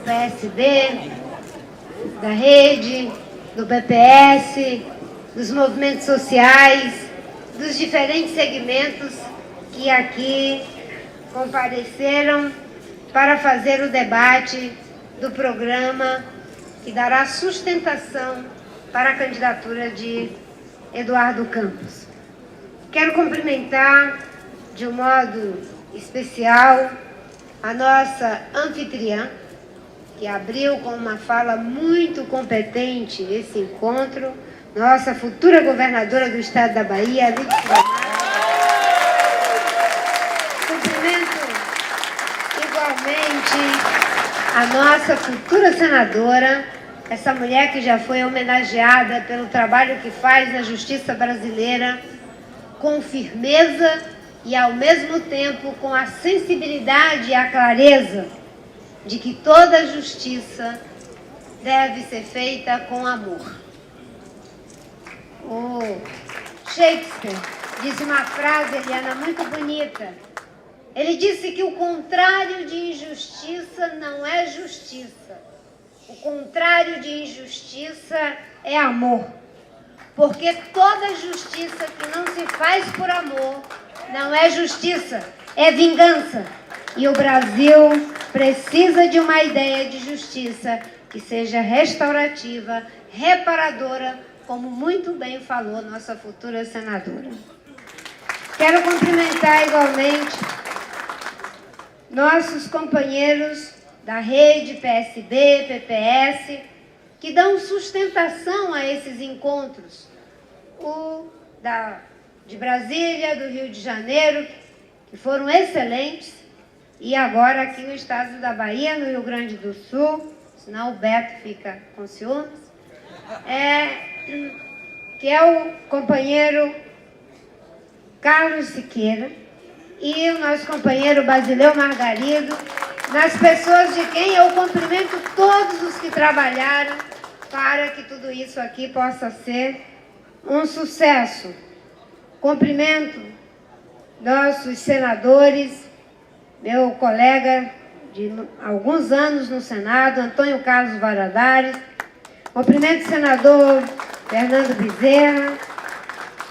PSD, da Rede, do BPS, dos movimentos sociais, dos diferentes segmentos que aqui compareceram para fazer o debate do programa que dará sustentação para a candidatura de Eduardo Campos. Quero cumprimentar de um modo especial a nossa anfitriã, que abriu com uma fala muito competente esse encontro, nossa futura governadora do estado da Bahia, Lídia Gramado. Cumprimento igualmente a nossa futura senadora, essa mulher que já foi homenageada pelo trabalho que faz na justiça brasileira, com firmeza e, ao mesmo tempo, com a sensibilidade e a clareza de que toda justiça deve ser feita com amor. O Shakespeare disse uma frase, Eliana, muito bonita. Ele disse que o contrário de injustiça não é justiça. O contrário de injustiça é amor. Porque toda justiça que não se faz por amor não é justiça, é vingança. E o Brasil precisa de uma ideia de justiça que seja restaurativa, reparadora, como muito bem falou nossa futura senadora. Quero cumprimentar igualmente nossos companheiros da Rede, PSD, PPS, que dão sustentação a esses encontros. O de Brasília, do Rio de Janeiro, que foram excelentes, e agora aqui no estado da Bahia, no Rio Grande do Sul, senão o Beto fica com ciúmes, que é o companheiro Carlos Siqueira e o nosso companheiro Basileu Margarido, nas pessoas de quem eu cumprimento todos os que trabalharam para que tudo isso aqui possa ser um sucesso. Cumprimento nossos senadores, meu colega de alguns anos no Senado, Antônio Carlos Valadares, cumprimento o senador Fernando Bezerra,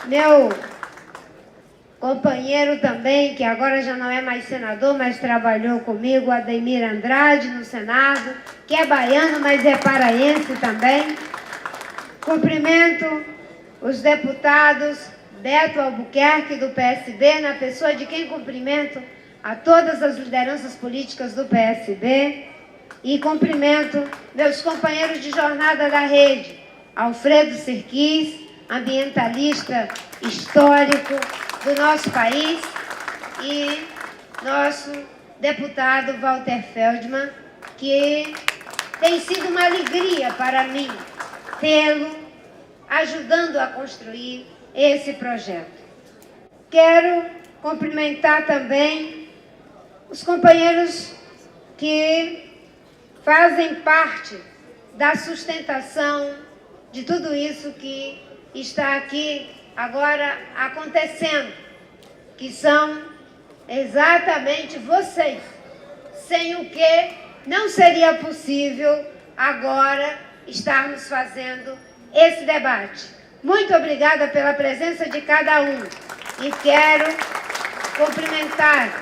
meu companheiro também, que agora já não é mais senador, mas trabalhou comigo, Ademir Andrade, no Senado, que é baiano, mas é paraense também. Cumprimento os deputados Beto Albuquerque, do PSB, na pessoa de quem cumprimento a todas as lideranças políticas do PSB, e cumprimento meus companheiros de jornada da Rede, Alfredo Sirquis, ambientalista histórico do nosso país, e nosso deputado Walter Feldman, que tem sido uma alegria para mim tê-lo ajudando a construir esse projeto. Quero cumprimentar também os companheiros que fazem parte da sustentação de tudo isso que está aqui agora acontecendo, que são exatamente vocês, sem o que não seria possível agora estarmos fazendo esse debate. Muito obrigada pela presença de cada um e quero cumprimentar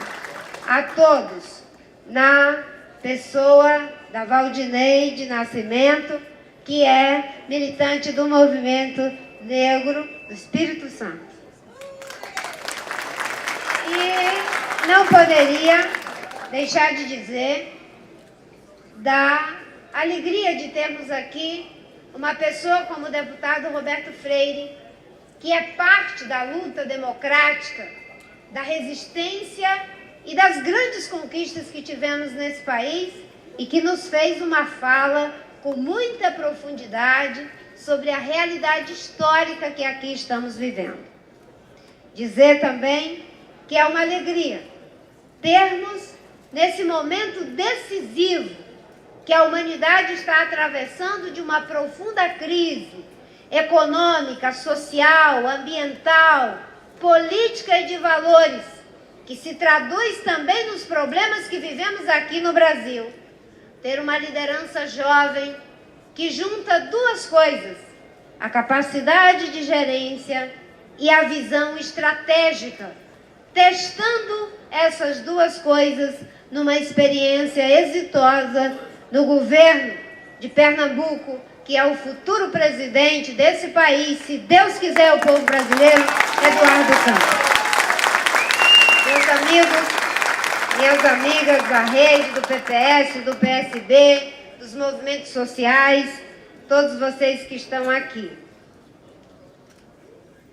a todos na pessoa da Valdineide Nascimento, que é militante do Movimento Negro do Espírito Santo. E não poderia deixar de dizer da alegria de termos aqui uma pessoa como o deputado Roberto Freire, que é parte da luta democrática, da resistência e das grandes conquistas que tivemos nesse país e que nos fez uma fala com muita profundidade sobre a realidade histórica que aqui estamos vivendo. Dizer também que é uma alegria termos, nesse momento decisivo que a humanidade está atravessando de uma profunda crise econômica, social, ambiental, política e de valores, que se traduz também nos problemas que vivemos aqui no Brasil. ter uma liderança jovem que junta duas coisas: a capacidade de gerência e a visão estratégica, testando essas duas coisas numa experiência exitosa no governo de Pernambuco, que é o futuro presidente desse país, se Deus quiser, o povo brasileiro, Eduardo Campos. Meus amigos, minhas amigas da rede, do PPS, do PSB, dos movimentos sociais, todos vocês que estão aqui.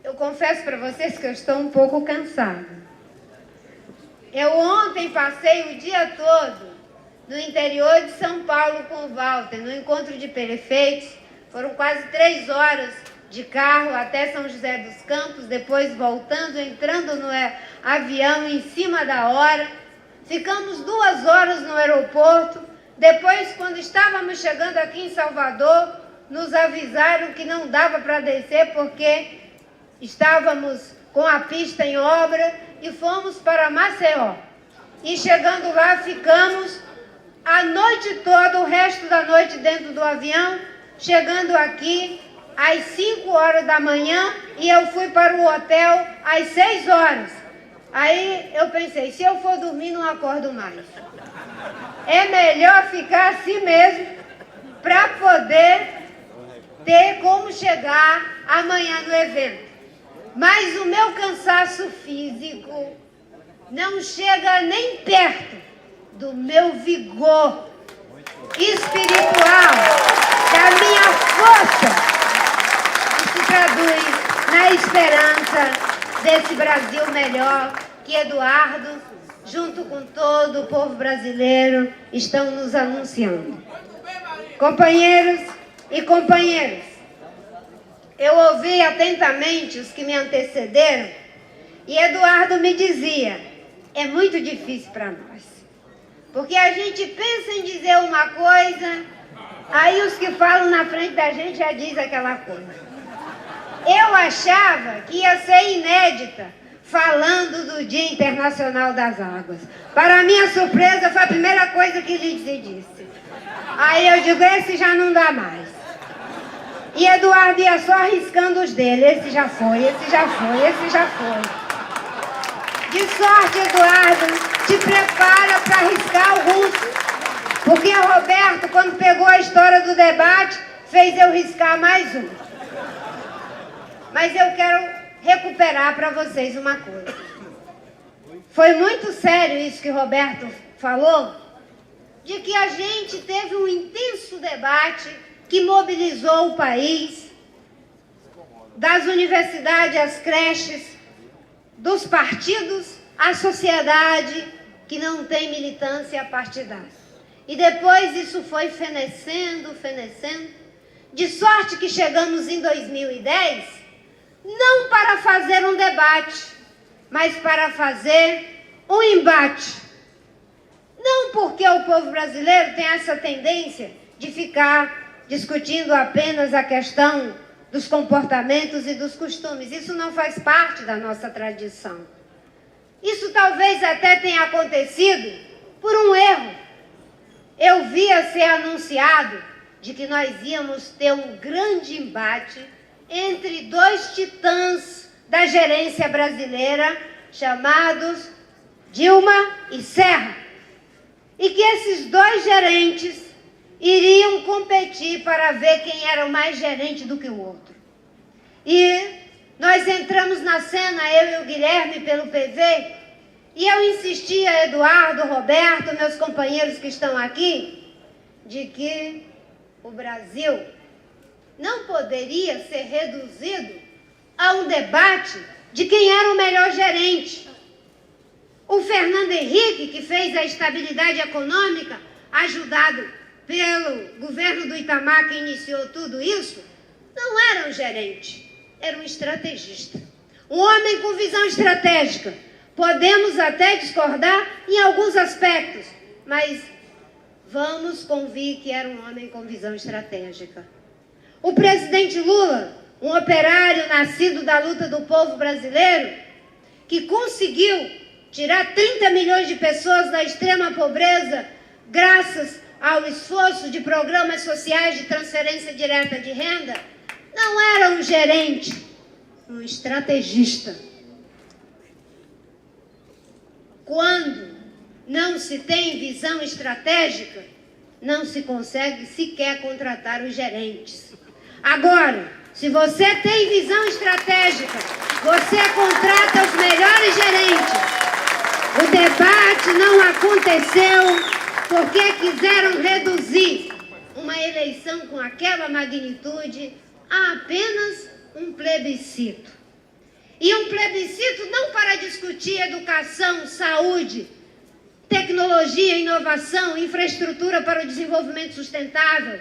Eu confesso para vocês que eu estou um pouco cansada. Eu ontem passei o dia todo no interior de São Paulo com o Walter, no encontro de prefeitos. Foram quase 3 horas de carro até São José dos Campos, depois voltando, entrando no avião em cima da hora. Ficamos 2 horas no aeroporto. Depois, quando estávamos chegando aqui em Salvador, nos avisaram que não dava para descer porque estávamos com a pista em obra e fomos para Maceió. E chegando lá, ficamos a noite toda, o resto da noite dentro do avião, chegando aqui às 5 horas da manhã e eu fui para o hotel às 6 horas. Aí eu pensei, se eu for dormir, não acordo mais. É melhor ficar assim mesmo para poder ter como chegar amanhã no evento. Mas o meu cansaço físico não chega nem perto do meu vigor espiritual, da minha força, que se traduz na esperança desse Brasil melhor que Eduardo, junto com todo o povo brasileiro, estão nos anunciando. Companheiros e companheiras, eu ouvi atentamente os que me antecederam e Eduardo me dizia, é muito difícil para nós, porque a gente pensa em dizer uma coisa, aí os que falam na frente da gente já dizem aquela coisa. Eu achava que ia ser inédita, falando do Dia Internacional das Águas. Para minha surpresa, foi a primeira coisa que Lídice disse. Aí eu digo, esse já não dá mais. E Eduardo ia só arriscando os dele. Esse já foi, esse já foi, esse já foi. De sorte, Eduardo, te prepara para arriscar alguns. Porque o Roberto, quando pegou a história do debate, fez eu riscar mais um. Mas eu quero recuperar para vocês uma coisa. Foi muito sério isso que o Roberto falou, de que a gente teve um intenso debate que mobilizou o país, das universidades às creches, dos partidos à sociedade que não tem militância partidária. E depois isso foi fenecendo, de sorte que chegamos em 2010, não para fazer um debate, mas para fazer um embate. Não porque o povo brasileiro tem essa tendência de ficar discutindo apenas a questão dos comportamentos e dos costumes. Isso não faz parte da nossa tradição. Isso talvez até tenha acontecido por um erro. Eu via ser anunciado de que nós íamos ter um grande embate entre 2 titãs da gerência brasileira, chamados Dilma e Serra. E que esses 2 gerentes iriam competir para ver quem era o mais gerente do que o outro. E nós entramos na cena, eu e o Guilherme, pelo PV, e eu insisti a Eduardo, Roberto, meus companheiros que estão aqui, de que o Brasil não poderia ser reduzido a um debate de quem era o melhor gerente. O Fernando Henrique, que fez a estabilidade econômica, ajudado pelo governo do Itamar, que iniciou tudo isso, não era um gerente, era um estrategista. Um homem com visão estratégica. Podemos até discordar em alguns aspectos, mas vamos convir que era um homem com visão estratégica. O presidente Lula, um operário nascido da luta do povo brasileiro, que conseguiu tirar 30 milhões de pessoas da extrema pobreza graças ao esforço de programas sociais de transferência direta de renda, não era um gerente, um estrategista. Quando não se tem visão estratégica, não se consegue sequer contratar os gerentes. Agora, se você tem visão estratégica, você contrata os melhores gerentes. O debate não aconteceu porque quiseram reduzir uma eleição com aquela magnitude a apenas um plebiscito. E um plebiscito não para discutir educação, saúde, tecnologia, inovação, infraestrutura para o desenvolvimento sustentável.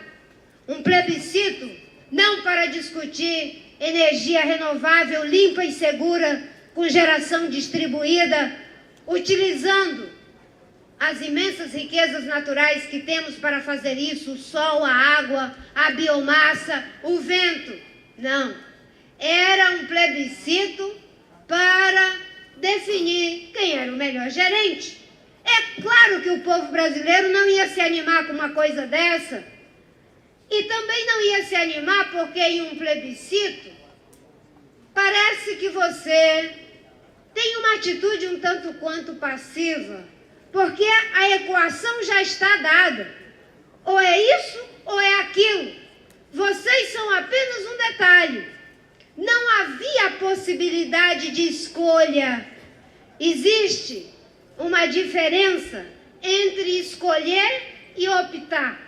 Um plebiscito não para discutir energia renovável, limpa e segura, com geração distribuída, utilizando as imensas riquezas naturais que temos para fazer isso, o sol, a água, a biomassa, o vento. Não. Era um plebiscito para definir quem era o melhor gerente. É claro que o povo brasileiro não ia se animar com uma coisa dessa. E também não ia se animar porque em um plebiscito parece que você tem uma atitude um tanto quanto passiva, porque a equação já está dada. Ou é isso ou é aquilo. Vocês são apenas um detalhe. Não havia possibilidade de escolha. Existe uma diferença entre escolher e optar.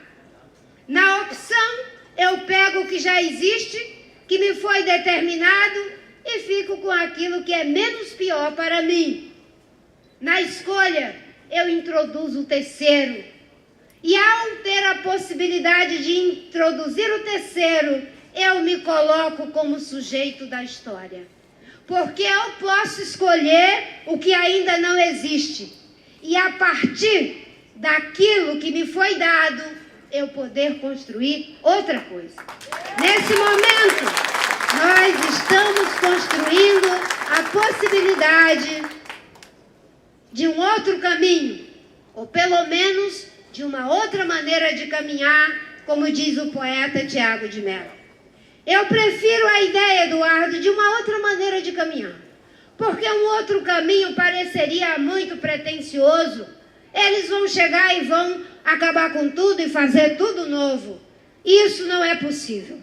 Na opção, eu pego o que já existe, que me foi determinado, e fico com aquilo que é menos pior para mim. Na escolha, eu introduzo o terceiro. E ao ter a possibilidade de introduzir o terceiro, eu me coloco como sujeito da história. Porque eu posso escolher o que ainda não existe. E a partir daquilo que me foi dado, eu poder construir outra coisa. Nesse momento, nós estamos construindo a possibilidade de um outro caminho, ou pelo menos de uma outra maneira de caminhar, como diz o poeta Tiago de Mello. Eu prefiro a ideia, Eduardo, de uma outra maneira de caminhar, porque um outro caminho pareceria muito pretensioso. Eles vão chegar e vão acabar com tudo e fazer tudo novo. Isso não é possível.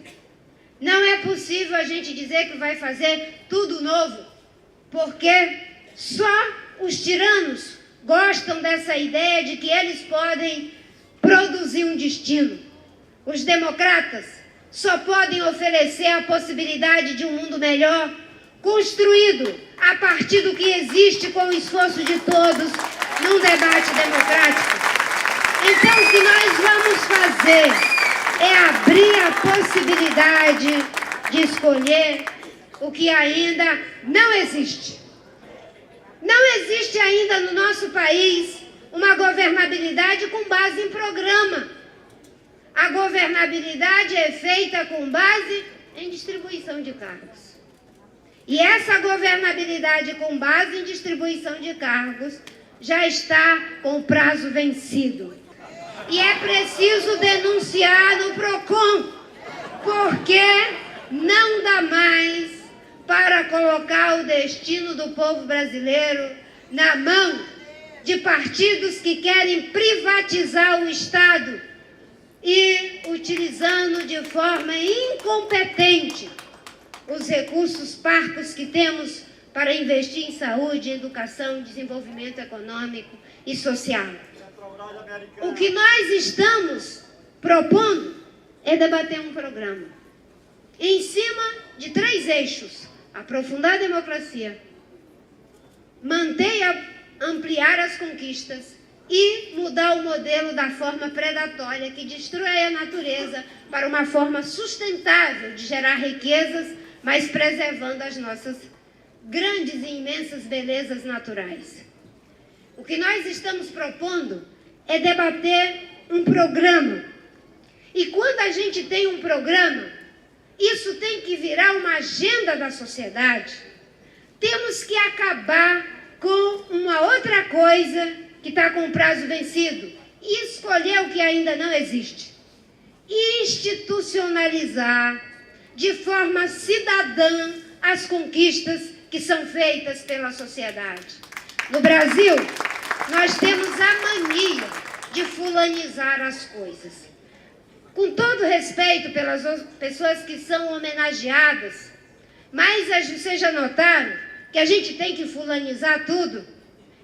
Não é possível a gente dizer que vai fazer tudo novo, porque só os tiranos gostam dessa ideia de que eles podem produzir um destino. Os democratas só podem oferecer a possibilidade de um mundo melhor, construído a partir do que existe com o esforço de todos num debate democrático. Então, o que nós vamos fazer é abrir a possibilidade de escolher o que ainda não existe. Não existe ainda no nosso país uma governabilidade com base em programa. A governabilidade é feita com base em distribuição de cargos. E essa governabilidade com base em distribuição de cargos já está com o prazo vencido. E é preciso denunciar no PROCON, porque não dá mais para colocar o destino do povo brasileiro na mão de partidos que querem privatizar o Estado e utilizando de forma incompetente os recursos parcos que temos para investir em saúde, educação, desenvolvimento econômico e social. O que nós estamos propondo é debater um programa em cima de 3 eixos: aprofundar a democracia, manter e ampliar as conquistas e mudar o modelo da forma predatória que destrói a natureza para uma forma sustentável de gerar riquezas, mas preservando as nossas grandes e imensas belezas naturais. O que nós estamos propondo é debater um programa. E quando a gente tem um programa, isso tem que virar uma agenda da sociedade. Temos que acabar com uma outra coisa que está com o prazo vencido. e escolheu o que ainda não existe: institucionalizar de forma cidadã as conquistas que são feitas pela sociedade. No Brasil, nós temos a mania de fulanizar as coisas. Com todo respeito pelas pessoas que são homenageadas, mas vocês já notaram que a gente tem que fulanizar tudo?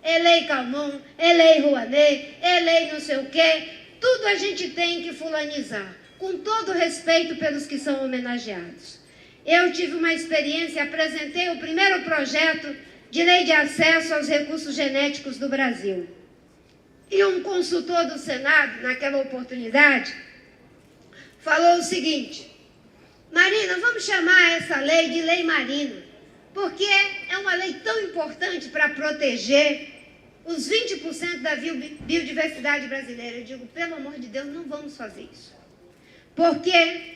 É lei Calmon, é lei Rouanet, é lei não sei o quê, tudo a gente tem que fulanizar, com todo respeito pelos que são homenageados. Eu tive uma experiência, apresentei o primeiro projeto de lei de acesso aos recursos genéticos do Brasil. E um consultor do Senado, naquela oportunidade, falou o seguinte: Marina, vamos chamar essa lei de Lei Marina, porque é uma lei tão importante para proteger os 20% da biodiversidade brasileira. Eu digo, pelo amor de Deus, não vamos fazer isso. Porque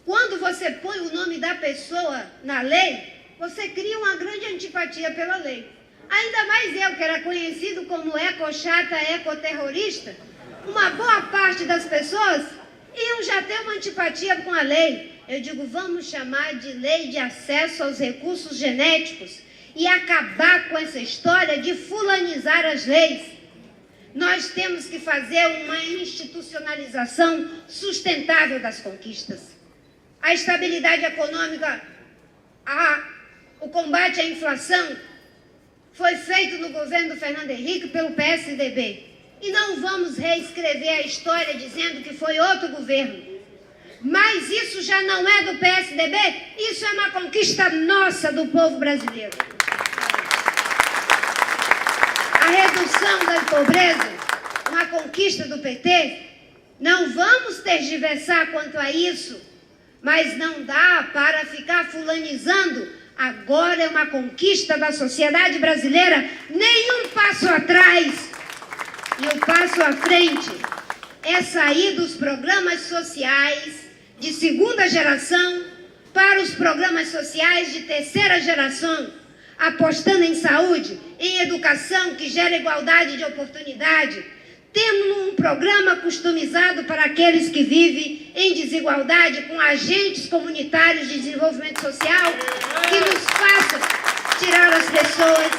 quando você põe o nome da pessoa na lei, você cria uma grande antipatia pela lei. Ainda mais eu, que era conhecido como ecochata, ecoterrorista, uma boa parte das pessoas iam já ter uma antipatia com a lei. Eu digo, vamos chamar de Lei de Acesso aos Recursos Genéticos e acabar com essa história de fulanizar as leis. Nós temos que fazer uma institucionalização sustentável das conquistas. A estabilidade econômica, o combate à inflação foi feito no governo do Fernando Henrique pelo PSDB. E não vamos reescrever a história dizendo que foi outro governo. Mas isso já não é do PSDB, isso é uma conquista nossa, do povo brasileiro. A redução da pobreza, uma conquista do PT, não vamos tergiversar quanto a isso, mas não dá para ficar fulanizando. Agora é uma conquista da sociedade brasileira, nenhum passo atrás. E o passo à frente é sair dos programas sociais de segunda geração para os programas sociais de terceira geração, apostando em saúde, em educação que gera igualdade de oportunidade. Temos um programa customizado para aqueles que vivem em desigualdade, com agentes comunitários de desenvolvimento social que nos façam tirar as pessoas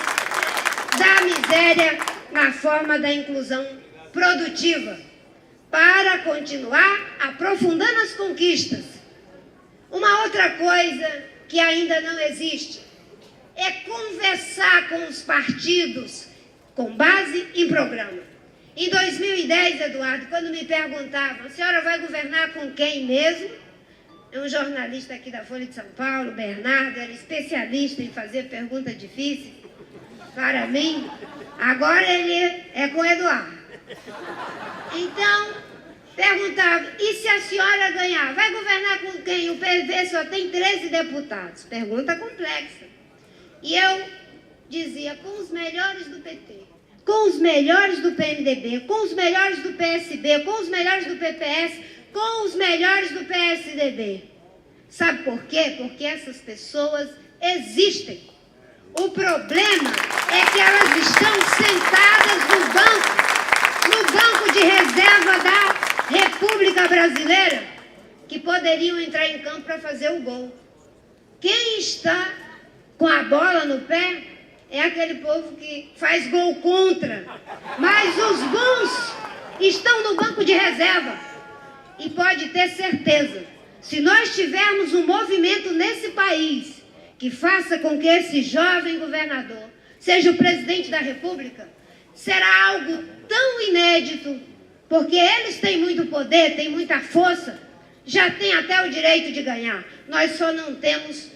da miséria na forma da inclusão produtiva, para continuar aprofundando as conquistas. Uma outra coisa que ainda não existe é conversar com os partidos com base em programa. Em 2010, Eduardo, quando me perguntavam, a senhora vai governar com quem mesmo? Um jornalista aqui da Folha de São Paulo, Bernardo, era especialista em fazer perguntas difíceis para mim. Agora ele é com o Eduardo. Então, perguntava, e se a senhora ganhar, vai governar com quem? O PV só tem 13 deputados. Pergunta complexa. E eu dizia, com os melhores do PT, com os melhores do PMDB, com os melhores do PSB, com os melhores do PPS, com os melhores do PSDB. Sabe por quê? Porque essas pessoas existem. O problema é que elas estão sentadas no banco de reserva da República Brasileira, que poderiam entrar em campo para fazer o gol. Quem está com a bola no pé é aquele povo que faz gol contra. Mas os bons estão no banco de reserva. E pode ter certeza, se nós tivermos um movimento nesse país que faça com que esse jovem governador seja o presidente da República, será algo tão inédito, porque eles têm muito poder, têm muita força, já têm até o direito de ganhar. Nós só não temos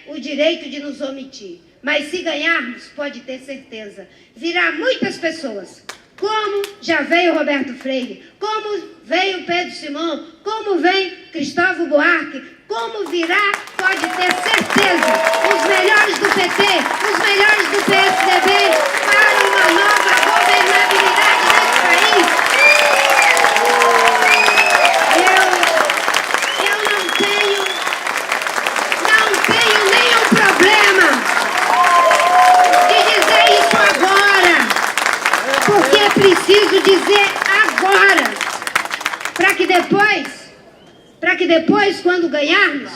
o direito de nos omitir. Mas se ganharmos, pode ter certeza, virá muitas pessoas, como já veio Roberto Freire, como veio Pedro Simão, como vem Cristóvão Buarque, como virá, pode ter certeza, os melhores do PT, os melhores do PSDB, para uma nova governabilidade nesse país. Eu não tenho nenhum problema de dizer isso agora, porque é preciso dizer agora, para que depois, quando ganharmos,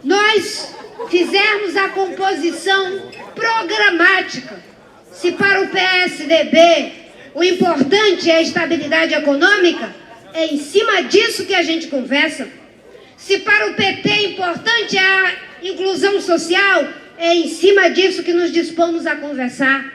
nós fizermos a composição programática. Se para o PSDB o importante é a estabilidade econômica, é em cima disso que a gente conversa. Se para o PT o importante é a inclusão social, é em cima disso que nos dispomos a conversar.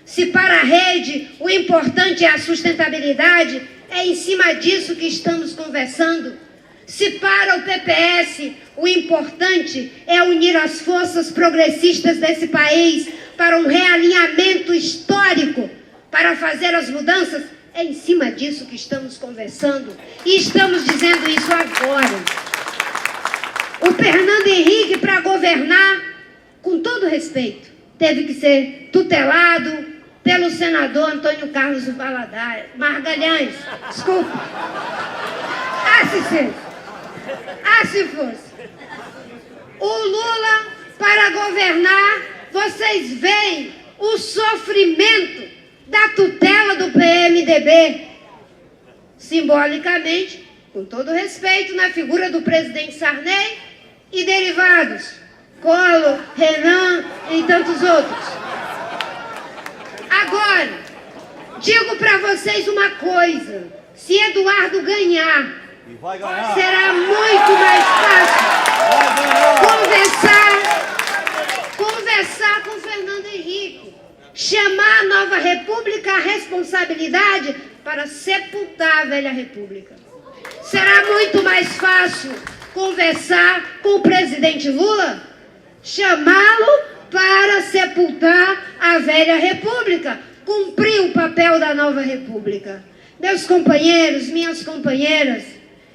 Se para a rede o importante é a sustentabilidade, é em cima disso que estamos conversando. Se para o PPS o importante é unir as forças progressistas desse país para um realinhamento histórico, para fazer as mudanças, é em cima disso que estamos conversando. E estamos dizendo isso agora. O Fernando Henrique, para governar, com todo respeito, teve que ser tutelado pelo senador Antônio Carlos Magalhães. Desculpa. Se fosse. O Lula, para governar, vocês veem o sofrimento da tutela do PMDB. Simbolicamente, com todo respeito, na figura do presidente Sarney e derivados, Collor, Renan e tantos outros. Agora, digo para vocês uma coisa: se Eduardo ganhar, será muito mais fácil conversar com Fernando Henrique, chamar a nova república à responsabilidade para sepultar a velha república. Será muito mais fácil conversar com o presidente Lula, chamá-lo para sepultar a velha república, cumprir o papel da nova república. Meus companheiros, minhas companheiras,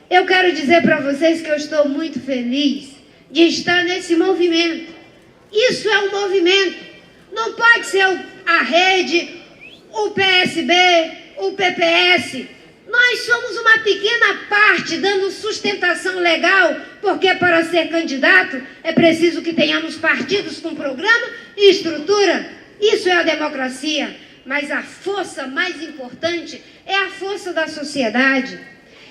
eu quero dizer para vocês que eu estou muito feliz de estar nesse movimento. Isso é um movimento. Não pode ser a rede, o PSB, o PPS. Nós somos uma pequena parte dando sustentação legal, porque para ser candidato é preciso que tenhamos partidos com programa e estrutura. Isso é a democracia. Mas a força mais importante é a força da sociedade.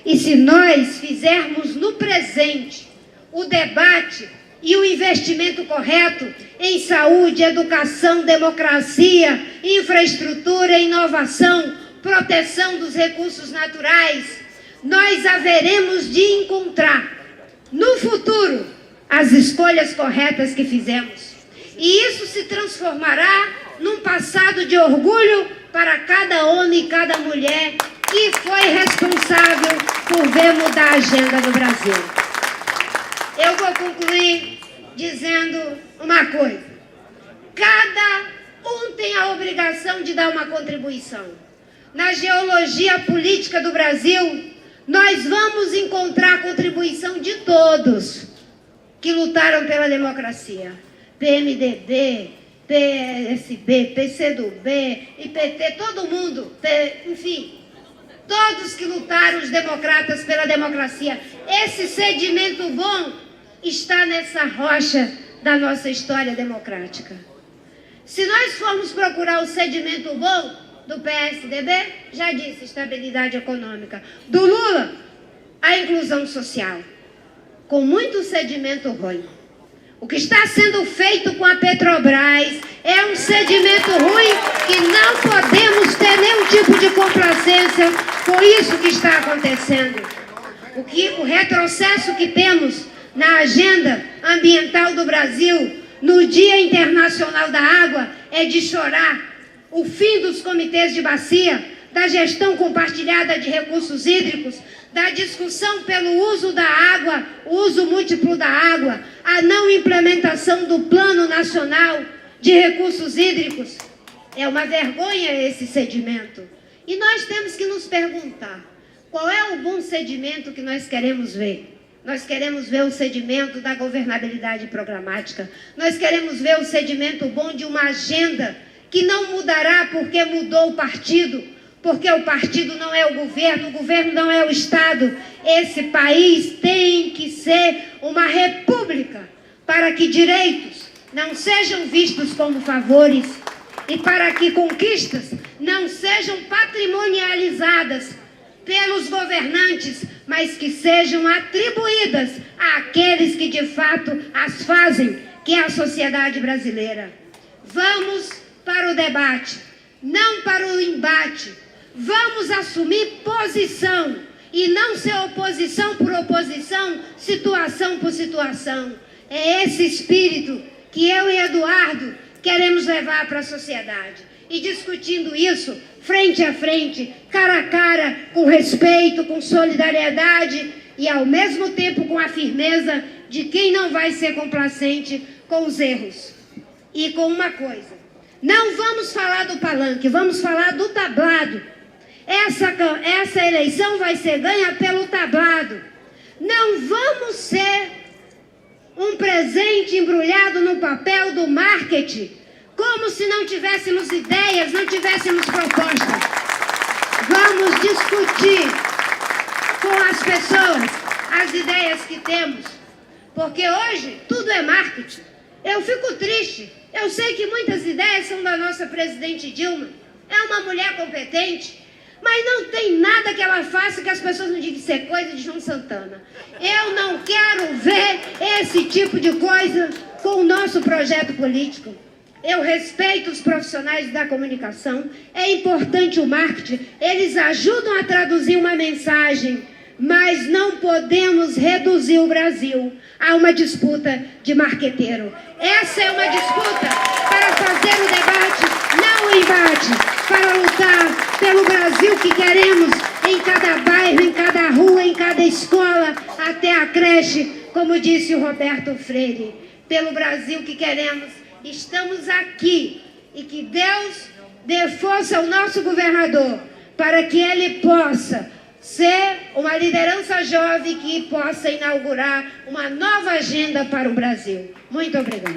E se nós fizermos no presente o debate e o investimento correto em saúde, educação, democracia, infraestrutura, inovação, proteção dos recursos naturais, nós haveremos de encontrar no futuro as escolhas corretas que fizemos. E isso se transformará num passado de orgulho para cada homem e cada mulher que foi responsável por ver mudar a agenda do Brasil. Eu vou concluir dizendo uma coisa: cada um tem a obrigação de dar uma contribuição. Na geologia política do Brasil, nós vamos encontrar a contribuição de todos que lutaram pela democracia. PMDB, PSB, PCdoB, IPT, todo mundo, enfim, todos que lutaram, os democratas, pela democracia. Esse sedimento bom está nessa rocha da nossa história democrática. Se nós formos procurar o sedimento bom do PSDB, já disse, estabilidade econômica. Do Lula, a inclusão social. Com muito sedimento ruim. O que está sendo feito com a Petrobras é um sedimento ruim que não podemos ter nenhum tipo de complacência com isso que está acontecendo. O retrocesso que temos na agenda ambiental do Brasil, no Dia Internacional da Água, é de chorar. O fim dos comitês de bacia, da gestão compartilhada de recursos hídricos, da discussão pelo uso da água, o uso múltiplo da água, a não implementação do Plano Nacional de Recursos Hídricos. É uma vergonha esse sedimento. E nós temos que nos perguntar, qual é o bom sedimento que nós queremos ver? Nós queremos ver o sedimento da governabilidade programática. Nós queremos ver o sedimento bom de uma agenda que não mudará porque mudou o partido, porque o partido não é o governo não é o Estado. Esse país tem que ser uma república para que direitos não sejam vistos como favores e para que conquistas não sejam patrimonializadas pelos governantes, mas que sejam atribuídas àqueles que de fato as fazem, que é a sociedade brasileira. Vamos para o debate, não para o embate. Vamos assumir posição e não ser oposição por oposição, situação por situação. É esse espírito que eu e Eduardo queremos levar para a sociedade. E discutindo isso, frente a frente, cara a cara, com respeito, com solidariedade e ao mesmo tempo com a firmeza de quem não vai ser complacente com os erros. E com uma coisa, não vamos falar do palanque, vamos falar do tablado. Essa eleição vai ser ganha pelo tablado. Não vamos ser um presente embrulhado no papel do marketing, como se não tivéssemos ideias, não tivéssemos propostas. Vamos discutir com as pessoas as ideias que temos, porque hoje tudo é marketing. Eu fico triste, eu sei que muitas ideias são da nossa presidente Dilma, é uma mulher competente, mas não tem nada que ela faça que as pessoas não digam que isso é coisa de João Santana. Eu não quero ver esse tipo de coisa com o nosso projeto político. Eu respeito os profissionais da comunicação, é importante o marketing, eles ajudam a traduzir uma mensagem, mas não podemos reduzir o Brasil a uma disputa de marqueteiro. Essa é uma disputa para fazer o debate, não o embate, para lutar pelo Brasil que queremos em cada bairro, em cada rua, em cada escola, até a creche, como disse o Roberto Freire. Pelo Brasil que queremos, estamos aqui e que Deus dê força ao nosso governador para que ele possa ser uma liderança jovem que possa inaugurar uma nova agenda para o Brasil. Muito obrigada.